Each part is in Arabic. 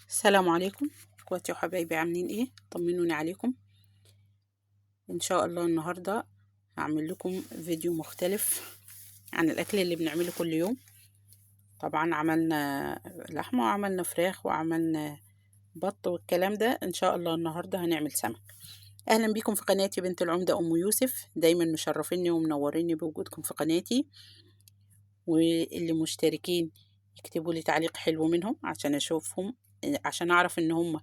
السلام عليكم اخواتي وحبايبي، عاملين ايه؟ طمنوني عليكم. ان شاء الله النهارده هعمل لكم فيديو مختلف عن الاكل اللي بنعمله كل يوم. طبعا عملنا لحمه وعملنا فراخ وعملنا بط والكلام ده. ان شاء الله النهارده هنعمل سمك. اهلا بيكم في قناتي بنت العمده ام يوسف، دايما مشرفيني ومنوريني بوجودكم في قناتي. واللي مشتركين يكتبوا لي تعليق حلو منهم عشان اشوفهم، عشان اعرف ان هم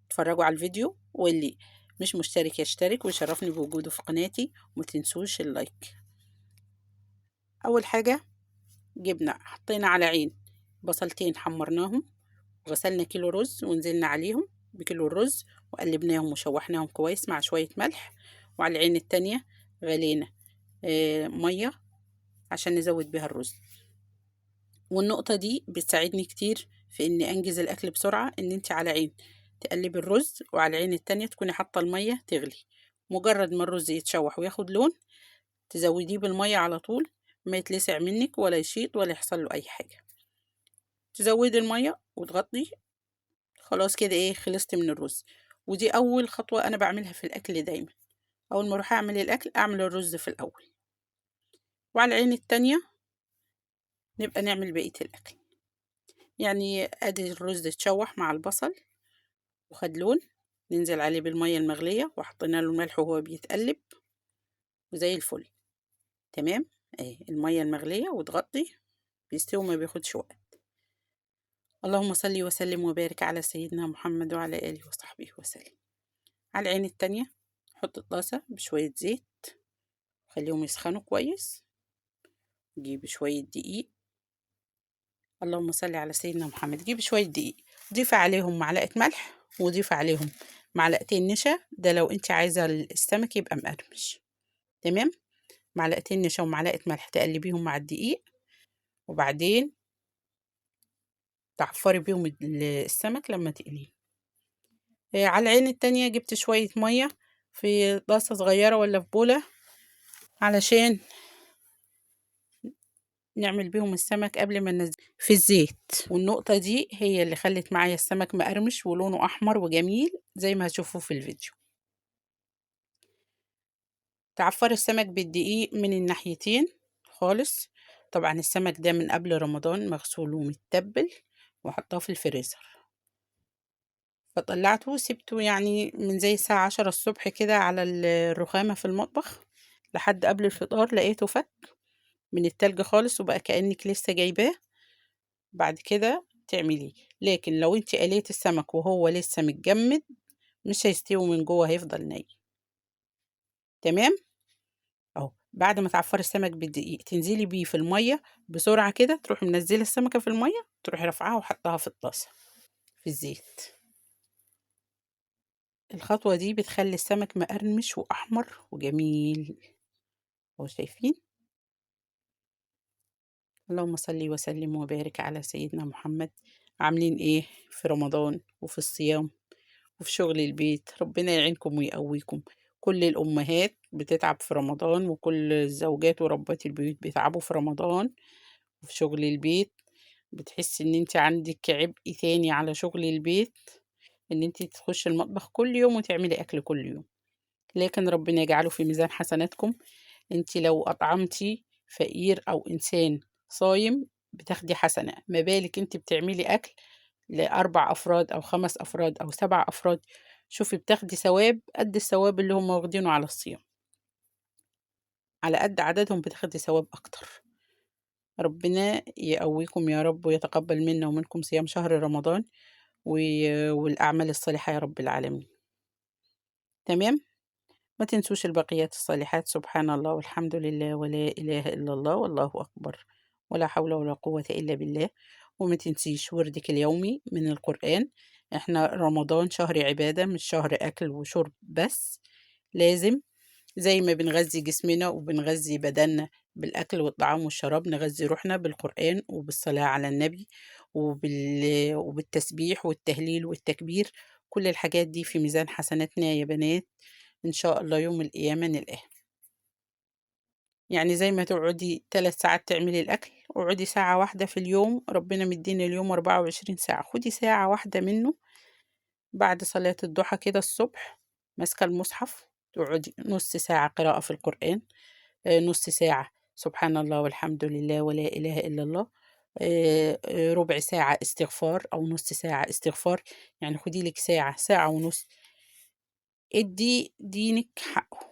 اتفرجوا على الفيديو. واللي مش مشترك يشترك ويشرفني بوجوده في قناتي. وما تنسوش اللايك. اول حاجة جبنا حطينا على عين بصلتين حمرناهم، وغسلنا كيلو رز ونزلنا عليهم بكيلو الرز وقلبناهم وشوحناهم كويس مع شوية ملح. وعلى العين التانية غلينا مية عشان نزود بيها الرز. والنقطة دي بتساعدني كتير في اني انجز الاكل بسرعة، ان انت على عين تقلبي الرز وعلى العين التانية تكوني حاطة المية تغلي. مجرد ما الرز يتشوح وياخد لون تزوديه بالمية على طول، ما يتلسع منك ولا يشيط ولا يحصل له اي حاجة. تزودي المية وتغطي. خلاص كده ايه، خلصت من الرز. ودي اول خطوة انا بعملها في الاكل دايما. اول ما اروح اعمل الاكل اعمل الرز في الاول، وعلى العين التانية نبقى نعمل بقية الاكل. يعني ادي الرز اتشوح مع البصل وخد لون، ننزل عليه بالمية المغلية وحطينا له الملح وهو بيتقلب وزي الفل. تمام. اهي المية المغلية وتغطي، بيستوي ما بياخدش وقت. اللهم صل وسلم وبارك على سيدنا محمد وعلى آله وصحبه وسلم. على العين التانية حط الطاسة بشوية زيت، خليهم يسخنوا كويس. جيب شوية دقيق. اللهم صل على سيدنا محمد. جيب شوية دقيق، ضيف عليهم معلقة ملح وضيف عليهم معلقتين نشا، ده لو انت عايزة السمك يبقى مقرمش. تمام. معلقتين نشا ومعلقة ملح تقلبيهم مع الدقيق، وبعدين تعفري بيهم السمك لما تقليه. على العين التانية جبت شوية مية في طاسة صغيرة ولا في بولة علشان نعمل بيهم السمك قبل ما ننزل في الزيت. والنقطة دي هي اللي خلت معايا السمك مقرمش ولونه أحمر وجميل زي ما هتشوفوا في الفيديو. تعفر السمك بالدقيق من الناحيتين خالص. طبعا السمك ده من قبل رمضان مغسول ومتبل وحطاه في الفريزر، فطلعته سبته يعني من زي الساعة 10 الصبح كده على الرخامة في المطبخ لحد قبل الفطار. لقيته فك من التلج خالص وبقى كأنك لسه جايباه. بعد كده تعمليه. لكن لو انت قليت السمك وهو لسه متجمد مش هيستوي من جوه، هيفضل ني. تمام. اهو بعد ما تعفري السمك بالدقيق تنزلي بيه في الميه بسرعه كده، تروحي منزله السمكه في الميه، تروحي رافعاها وحطها في الطاسه في الزيت. الخطوه دي بتخلي السمك مقرمش واحمر وجميل. اهو شايفين. اللهم صل وسلم وبارك على سيدنا محمد. عاملين ايه في رمضان وفي الصيام وفي شغل البيت؟ ربنا يعينكم ويقويكم. كل الأمهات بتتعب في رمضان، وكل الزوجات وربات البيوت بيتعبوا في رمضان وفي شغل البيت. بتحس ان انت عندك عبء تاني على شغل البيت، ان انت تخش المطبخ كل يوم وتعملي اكل كل يوم. لكن ربنا يجعله في ميزان حسناتكم. انت لو اطعمتي فقير او انسان صايم بتاخدي حسنة، ما بالك انت بتعملي اكل لأربع أفراد أو خمس أفراد أو سبع أفراد؟ شوفي بتاخدي ثواب قد الثواب اللي هم واخدينه على الصيام. على قد عددهم بتاخدي ثواب أكتر. ربنا يقويكم يا رب ويتقبل منا ومنكم صيام شهر رمضان والأعمال الصالحة يا رب العالمين. تمام. ما تنسوش البقيات الصالحات، سبحان الله والحمد لله ولا إله إلا الله والله أكبر ولا حول ولا قوة إلا بالله. وما تنسيش وردك اليومي من القرآن. احنا رمضان شهر عبادة مش شهر أكل وشرب بس. لازم زي ما بنغذي جسمنا وبنغذي بدننا بالأكل والطعام والشراب، نغذي روحنا بالقرآن وبالصلاة على النبي وبالتسبيح والتهليل والتكبير. كل الحاجات دي في ميزان حسناتنا يا بنات، إن شاء الله يوم القيامة نلقاه. يعني زي ما تقعدي 3 ساعات تعملي الأكل اقعدي ساعة واحدة في اليوم، ربنا مديني اليوم 24 ساعة، خدي ساعة واحدة منه بعد صلاة الضحى كده الصبح، ماسكة المصحف، تقعدي نص ساعة قراءة في القرآن، نص ساعة سبحان الله والحمد لله ولا إله إلا الله، ربع ساعة استغفار أو نص ساعة استغفار. يعني خدي لك ساعة، ساعة ونص، ادي دينك حقه.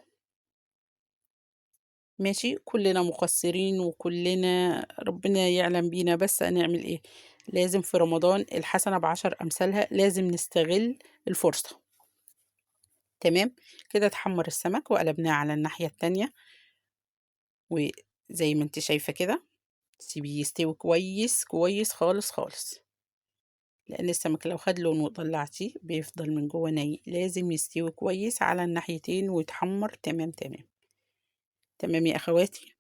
ماشي، كلنا مقصرين وكلنا ربنا يعلم بينا، بس هنعمل ايه؟ لازم في رمضان الحسنة بعشر أمثالها، لازم نستغل الفرصة. تمام كده، تحمر السمك وقلبناه على الناحية التانية، وزي ما انت شايفة كده سيبيه يستوي كويس كويس خالص خالص، لأن السمك لو خد لون وطلعتيه بيفضل من جوه ني، لازم يستوي كويس على الناحيتين ويتحمر تمام تمام. تمام يا أخواتي.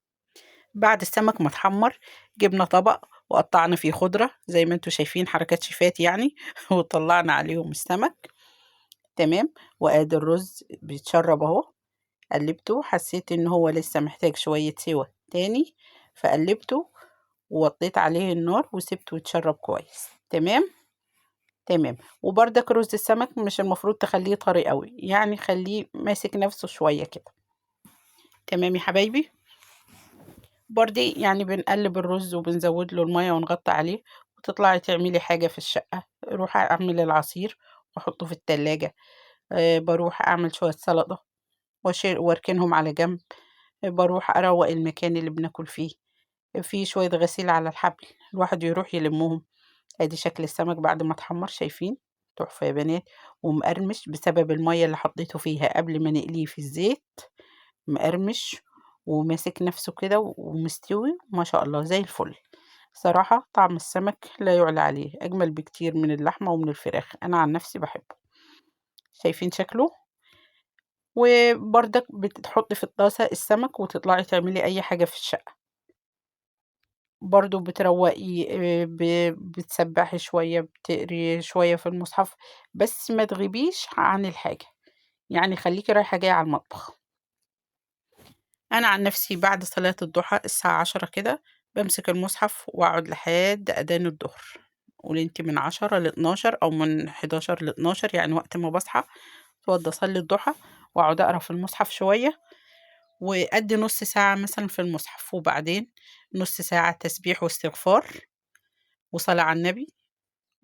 بعد السمك ما اتحمر، جبنا طبق وقطعنا فيه خضرة زي ما انتوا شايفين حركات شيفات يعني وطلعنا عليهم السمك. تمام، وادي الرز بيتشرب اهو، قلبته، حسيت ان هو لسه محتاج شوية سوا تاني، فقلبته ووطيت عليه النار وسبته يتشرب كويس. تمام تمام. وبرضك رز السمك مش المفروض تخليه طري قوي، يعني خليه ماسك نفسه شوية كده. تمام يا حبايبي. برضه يعني بنقلب الرز وبنزود له المية ونغطي عليه، وتطلعي تعملي حاجة في الشقة، اروح اعمل العصير واحطه في التلاجة، بروح اعمل شوية سلطة واركنهم على جنب، بروح اروق المكان اللي بناكل فيه، في شوية غسيل على الحبل الواحد يروح يلمهم. ادي شكل السمك بعد ما اتحمر، شايفين؟ تحفة يا بنات، ومقرمش بسبب المية اللي حطيته فيها قبل ما نقليه في الزيت، مقرمش وماسك نفسه كده ومستوي ما شاء الله زي الفل. صراحة طعم السمك لا يعلى عليه، أجمل بكتير من اللحمة ومن الفراخ، أنا عن نفسي بحبه. شايفين شكله؟ وبرضك بتحطي في الطاسة السمك وتطلعي تعملي أي حاجة في الشقة، برضو بتروقي، بتسبحي شوية، بتقري شوية في المصحف، بس ما تغيبيش عن الحاجة، يعني خليكي رايحة جاية على المطبخ. أنا عن نفسي بعد صلاة الضحى الساعة 10 كده بمسك المصحف وأقعد لحد أذان الظهر، قولي انتي من 10 ل12 أو من 11 ل12، يعني وقت ما بصحى اتوضى أصلي الضحى وأقعد أقرا في المصحف شوية، وأدي نص ساعة مثلا في المصحف، وبعدين نص ساعة تسبيح واستغفار وصلاة على النبي.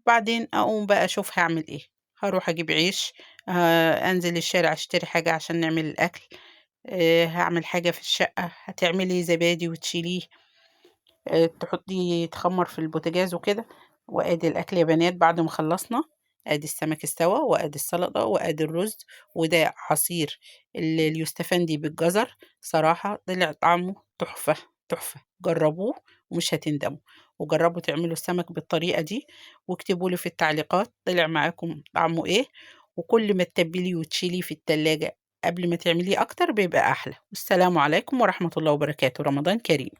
بعدين أقوم بقى أشوف هعمل إيه، هروح أجيب عيش، أنزل الشارع أشتري حاجة عشان نعمل الأكل، هعمل حاجة في الشقة، هتعملي زبادي وتشيليه، تحطيه يتخمر في البوتاجاز وكده. وادي الاكل يا بنات بعد ما خلصنا، ادي السمك استوى وادي السلطة وادي الرز، وده عصير اليوستفندي بالجزر، صراحة طلع طعمه تحفة تحفة، جربوه ومش هتندموا، وجربوا تعملوا السمك بالطريقة دي، واكتبوا لي في التعليقات طلع معاكم طعمه ايه. وكل ما تتبليه وتشيليه في التلاجة قبل ما تعمليه اكتر بيبقى احلى. والسلام عليكم ورحمة الله وبركاته، رمضان كريم.